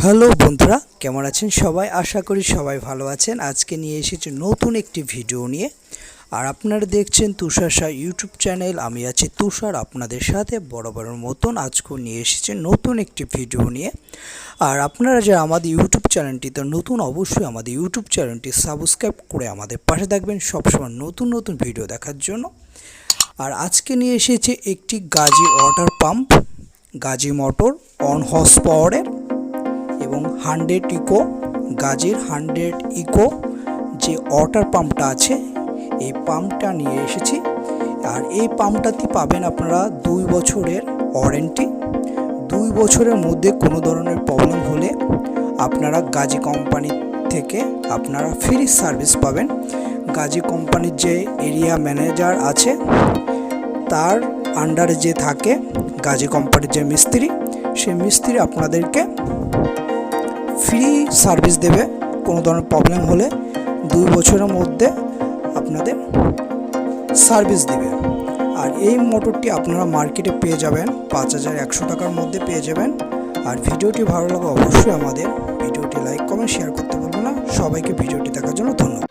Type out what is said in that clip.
Hello বন্ধুরা, কেমন আছেন সবাই? আশা করি সবাই ভালো আছেন। আজকে নিয়ে এসেছি নতুন একটি ভিডিও নিয়ে। আর আপনারা দেখছেন তুষার সাহা ইউটিউব চ্যানেল। আমি আছি তুষার আপনাদের সাথে বরাবরের মতন আজকেও নিয়ে এসেছি নতুন একটি ভিডিও নিয়ে। আর আপনারা যারা আমাদের ইউটিউব চ্যানেলটিতে নতুন, অবশ্যই আমাদের ইউটিউব চ্যানেলটি সাবস্ক্রাইব করে আমাদের পাশে থাকবেন সবসময় নতুন নতুন ভিডিও দেখার জন্য। আর আজকে নিয়ে এসেছি একটি Gazi water pump, Gazi motor 1 horse পাওয়ারের এবং 100 ইকো, গাজির 100 ইকো যে ওয়াটার পাম্পটা আছে এই পাম্পটা নিয়ে এসেছি। আর এই পাম্পটাতে পাবেন আপনারা 2 বছরের ওয়ারেন্টি। 2 বছরের মধ্যে কোনো ধরনের প্রবলেম হলে আপনারা গাজি কোম্পানি থেকে আপনারা ফ্রি সার্ভিস পাবেন। গাজি কোম্পানির যে এরিয়া ম্যানেজার আছে তার আন্ডারে যে থাকে গাজি কোম্পানির যে মিস্ত্রি, সেই মিস্ত্রি আপনাদেরকে ফ্রি সার্ভিস দেবে। কোনো ধরনের প্রবলেম হলে 2 বছরের মধ্যে আপনাদের সার্ভিস দেবে। আর এই মোটরটি আপনারা মার্কেটে পেয়ে যাবেন 5100 টাকার মধ্যে পেয়ে যাবেন। আর ভিডিওটি ভালো লাগে অবশ্যই আমাদের ভিডিওটি লাইক কমেন্ট শেয়ার করতে ভুলবেন না। সবাইকে ভিডিওটি দেখার জন্য ধন্যবাদ।